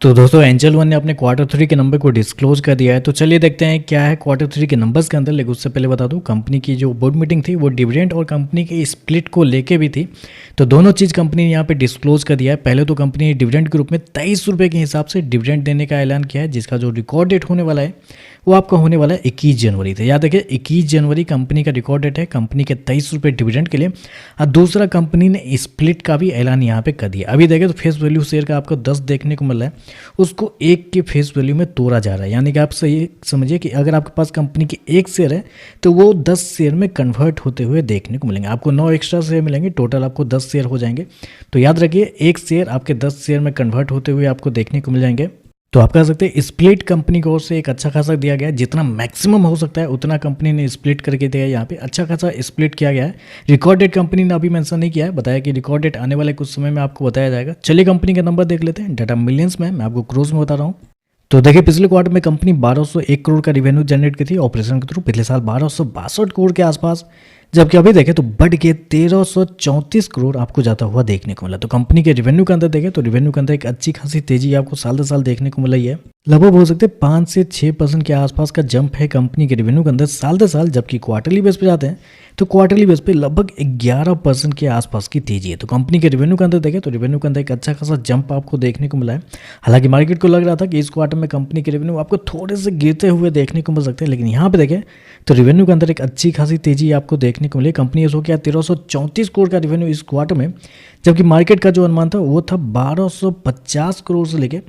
तो दोस्तों angel one ने अपने क्वार्टर थ्री के नंबर को डिस्क्लोज कर दिया है। तो चलिए देखते हैं क्या है क्वार्टर थ्री के नंबर्स के अंदर। लेकिन उससे पहले बता दूं, कंपनी की जो बोर्ड मीटिंग थी वो डिविडेंड और कंपनी के स्प्लिट को लेके भी थी। तो दोनों चीज़ कंपनी ने यहाँ पे डिस्क्लोज कर दिया है। पहले तो कंपनी ने डिविडेंड के रूप में 23 रुपये के हिसाब से डिविडेंड देने का ऐलान किया है, जिसका जो रिकॉर्ड डेट होने वाला है वो आपका होने वाला है 21 जनवरी से। याद रखिए 21 जनवरी कंपनी का रिकॉर्ड डेट है कंपनी के 23 रुपये डिविडेंड के लिए। और दूसरा, कंपनी ने स्प्लिट का भी ऐलान यहाँ पे कर दिया। अभी देखें तो फेस वैल्यू शेयर का आपको 10 देखने को मिल रहा है, उसको एक के फेस वैल्यू में तोड़ा जा रहा है। यानी कि आप सही समझिए कि अगर आपके पास कंपनी की एक शेयर है तो वो 10 शेयर में कन्वर्ट होते हुए देखने को मिलेंगे। आपको 9 एक्स्ट्रा शेयर मिलेंगे, टोटल आपको 10 शेयर हो जाएंगे। तो याद रखिए एक शेयर आपके 10 शेयर में कन्वर्ट होते हुए आपको देखने को मिल जाएंगे। तो आप कह सकते हैं स्प्लिट कंपनी की ओर से एक अच्छा खासा दिया गया है, जितना मैक्सिमम हो सकता है उतना कंपनी ने स्प्लिट करके दिया है। यहाँ पे अच्छा खासा स्प्लिट किया गया है। रिकॉर्ड डेट कंपनी ने अभी मेंशन नहीं किया है, बताया कि रिकॉर्ड डेट आने वाले कुछ समय में आपको बताया जाएगा। चलिए कंपनी का नंबर देख लेते हैं। डाटा मिलियंस में मैं आपको क्रोज में बता रहा हूँ। तो देखिए पिछले क्वार्टर में कंपनी 1201 करोड़ का रिवेन्यू जनरेट की थी ऑपरेशन के थ्रू। पिछले साल 1262 करोड़ के आसपास, जबकि अभी देखें तो बढ़ के 1334 करोड़ आपको जाता हुआ देखने को मिला। तो कंपनी के रिवेन्यू के अंदर देखें तो रिवेन्यू के अंदर एक अच्छी खासी तेजी आपको साल दर साल देखने को मिल रही है। लगभग हो सकते हैं 5 से 6% के आसपास का जंप है कंपनी के रिवेन्यू के अंदर साल दर साल। जबकि क्वार्टरली बेस पे जाते हैं तो क्वार्टरली बेस पे लगभग 11% के आसपास की तेजी है। तो कंपनी के रिवेन्यू के अंदर देखें तो रिवेन्यू के अंदर एक अच्छा खासा जंप आपको देखने को मिला है। हालांकि मार्केट को लग रहा था कि इस क्वार्टर में कंपनी के रिवेन्यू आपको थोड़े से गिरते हुए देखने को मिल सकते हैं, लेकिन यहाँ पे देखें तो रिवेन्यू के अंदर एक अच्छी खासी तेजी आपको देखने को मिली। कंपनी ने सो किया 1334 करोड़ का रिवेन्यू इस क्वार्टर में, जबकि मार्केट का जो अनुमान था वो था 1250 करोड़ से लेके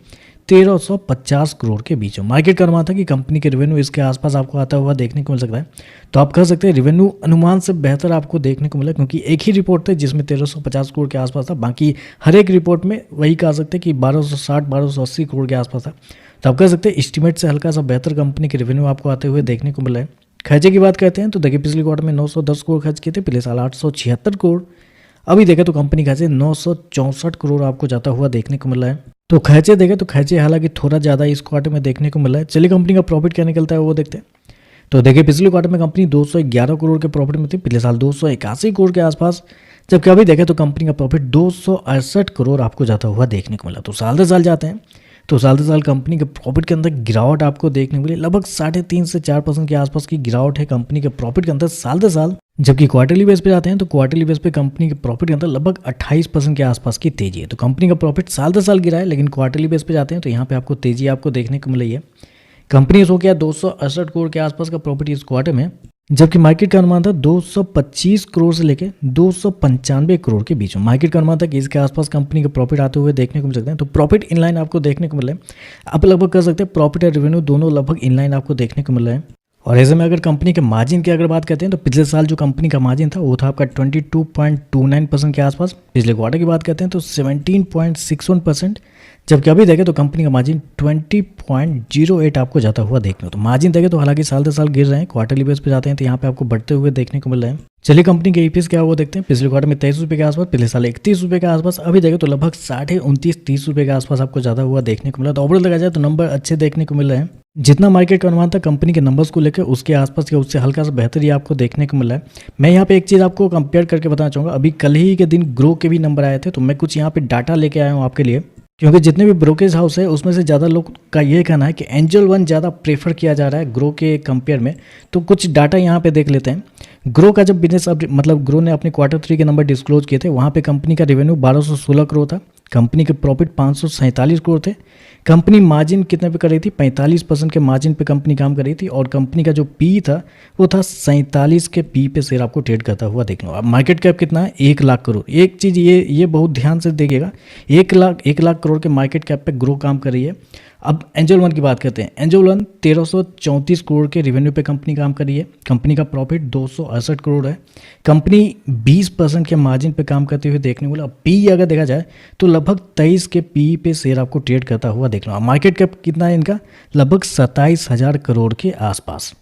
1350 करोड़ के बीच में। मार्केट का अनुमान था कि कंपनी के रिवेन्यू इसके आसपास आपको आता हुआ देखने को मिल सकता है। तो आप कह सकते हैं रिवेन्यू अनुमान से बेहतर आपको देखने को मिला, क्योंकि एक ही रिपोर्ट थी जिसमें 1350 करोड़ के आसपास था। बाकी हर एक रिपोर्ट में वही कह सकते हैं कि 1260 1280 करोड़ के आसपास था। तो आप कह सकते हैं एस्टिमेट से हल्का सा बेहतर कंपनी के रिवेन्यू आपको आते हुए देखने को मिला है। खर्चे की बात करते हैं तो देखिए पिछले क्वार्टर में 910 करोड़ खर्च किए थे, पिछले साल 876 करोड़। अभी देखें तो कंपनी खर्चे 964 करोड़ आपको जाता हुआ देखने को मिला है। तो खर्चे देखें तो खर्चे हालांकि थोड़ा ज़्यादा इस क्वार्टर में देखने को मिला है। चलिए कंपनी का प्रॉफिट क्या निकलता है वो देखते हैं। तो देखिए पिछले क्वार्टर में कंपनी 211 करोड़ के प्रॉफिट में थी, पिछले साल 281 करोड़ के आसपास। जबकि अभी देखें तो कंपनी का प्रॉफिट 268 करोड़ आपको जाता हुआ देखने को मिला। तो साल दर साल जाते हैं तो साल दर साल कंपनी के प्रॉफिट के अंदर गिरावट आपको देखने को मिली। लगभग 3.5 से 4% के आसपास की गिरावट है कंपनी के प्रॉफिट के अंदर साल दर साल। जबकि क्वार्टरली बेस पे जाते हैं तो क्वार्टरली बेस पे कंपनी के प्रॉफिट के अंदर लगभग 28% के आसपास की तेजी है। तो कंपनी का प्रॉफिट साल दर साल गिरा है, लेकिन क्वार्टरली बेस पे जाते हैं तो यहाँ पे आपको तेजी आपको देखने को मिल रही है। कंपनी सो किया 268 करोड़ के आसपास का प्रॉफिट इस क्वार्टर में, जबकि मार्केट का अनुमान था 225 करोड़ से लेकर 295 करोड़ के बीच में। मार्केट का अनुमान था कि इसके आसपास कंपनी के प्रॉफिट आते हुए देखने को मिल सकते हैं। तो प्रॉफिट इनलाइन आपको देखने को मिल रहा है। आप लगभग कर सकते हैं प्रॉफिट और रेवेन्यू दोनों लगभग इनलाइन आपको देखने को मिल रहा है। और ऐसे में अगर कंपनी के मार्जिन की अगर बात करते हैं तो पिछले साल जो कंपनी का मार्जिन था वो था आपका 22.29% के आसपास। पिछले क्वार्टर की बात करते हैं तो 17.61%। जबकि अभी देखें तो कंपनी का मार्जिन 20.08 आपको जाता हुआ देखने। तो मार्जिन देखें तो हालांकि साल दर साल गिर रहे हैं, क्वार्टरली बेस पे जाते हैं तो यहाँ पे आपको बढ़ते हुए देखने को मिल रहे हैं। चलिए कंपनी के ईपीएस क्या हुआ देखते हैं। पिछले क्वार्टर में 23 रुपये के आसपास, पिछले साल 31 रुपये के आसपास। अभी देखें तो लगभग 29.30 रुपये के आसपास आपको ज़्यादा हुआ देखने को मिला। तो ओवरऑल देखा जाए तो नंबर अच्छे देखने को मिल रहे हैं। जितना मार्केट का अनुमान था कंपनी के नंबर्स को लेकर उसके आसपास या उससे हल्का सा बेहतर ही आपको देखने को मिला है। मैं यहाँ पे एक चीज़ आपको कंपेयर करके बताना चाहूँगा। अभी कल ही के दिन ग्रो के भी नंबर आए थे, तो मैं कुछ यहाँ पे डाटा लेके आया हूँ आपके लिए, क्योंकि जितने भी ब्रोकेज हाउस है उसमें से ज़्यादा लोग का ये कहना है कि एंजल वन ज़्यादा प्रेफर किया जा रहा है ग्रो के कंपेयर में। तो कुछ डाटा यहाँ पे देख लेते हैं। ग्रो का जब बिजनेस मतलब ग्रो ने अपने क्वार्टर 3 के नंबर डिस्क्लोज किए थे, वहाँ पे कंपनी का रेवेन्यू 1216 करोड़ था, कंपनी के प्रॉफिट 547 करोड़ थे। कंपनी मार्जिन कितने पे कर रही थी, 45% के मार्जिन पे कंपनी काम कर रही थी। और कंपनी का जो पी था वो था 47 के पी पे शेयर आपको ट्रेड करता हुआ देख लो। अब मार्केट कैप कितना है, 1 लाख करोड़। एक चीज़ ये बहुत ध्यान से देखिएगा, 1 लाख करोड़ के मार्केट कैप पे ग्रो काम कर रही है। अब एंजल वन की बात करते हैं। एंजल वन 1334 करोड़ के रेवेन्यू पे कंपनी काम कर रही है। कंपनी का प्रॉफिट 268 करोड़ है। कंपनी 20% के मार्जिन पे काम करते हुए देखने को मिला। पी अगर देखा जाए तो लगभग 23 के पी पे शेयर आपको ट्रेड करता हुआ देख लो। मार्केट कैप कितना है इनका, लगभग 27,000 करोड़ के आसपास।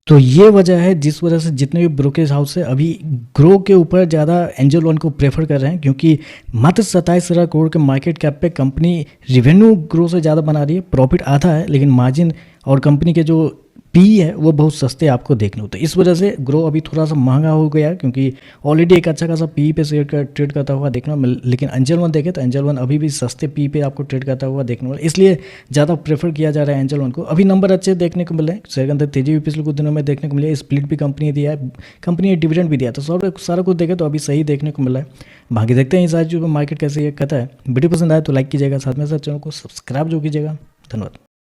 तो ये वजह है जिस वजह से जितने भी ब्रोकेज हाउस है अभी ग्रो के ऊपर ज़्यादा एंजल वन को प्रेफर कर रहे हैं, क्योंकि मात्र 27,000 करोड़ के मार्केट कैप पे कंपनी रेवेन्यू ग्रो से ज़्यादा बना रही है। प्रॉफिट आधा है, लेकिन मार्जिन और कंपनी के जो पी है वो बहुत सस्ते आपको देखने होते हैं। इस वजह से ग्रो अभी थोड़ा सा महंगा हो गया है, क्योंकि ऑलरेडी एक अच्छा खासा पी पे शेयर का ट्रेड करता हुआ देखना मिल। लेकिन एंजल वन देखें तो एंजल वन अभी भी सस्ते पी पे आपको ट्रेड करता हुआ देखने वाला, इसलिए ज़्यादा प्रेफर किया जा रहा है एंजल वन को। अभी नंबर अच्छे देखने को मिल रहे हैं शेयर के अंदर, तेजी भी पिछले कुछ दिनों में देखने को मिली है। स्प्लिट भी कंपनी दिया है, कंपनी ने डिविडेंड भी दिया, तो सारा कुछ देखें तो अभी सही देखने को मिला है। बाकी देखते हैं इस आज जो मार्केट कैसे ये कहता है। वीडियो पसंद आए तो लाइक कीजिएगा, साथ में साथ चैनल को सब्सक्राइब जो कीजिएगा। धन्यवाद।